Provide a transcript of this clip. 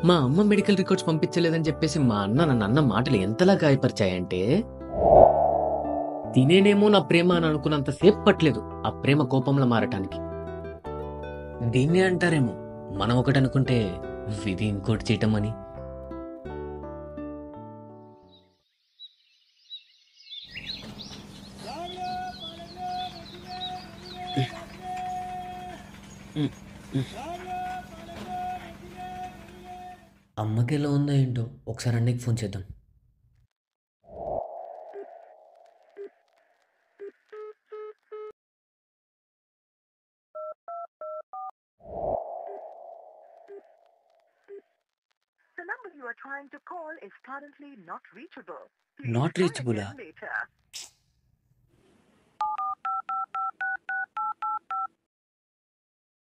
మా అమ్మ medical records పంపించలేదని చెప్పేసి మా అన్న నన్ను అన్న మాటలు ఎంతలా గాయపరిచాయంటే తినేనేమో నా ప్రేమ అని అనుకున్నంత సేపు పట్టలేదు ఆ ప్రేమ కోపంలో మారటానికి. దీన్నే అంటారేమో మనం ఒకటి అనుకుంటే విధి ఇంకోటి చేయటం అని. అమ్మకి ఎలా ఉందో ఏంటో ఒకసారి అన్నయ్యకి ఫోన్ చేద్దాం. The number you are trying to call is currently not reachable. Not Please try రీచబులా? again later.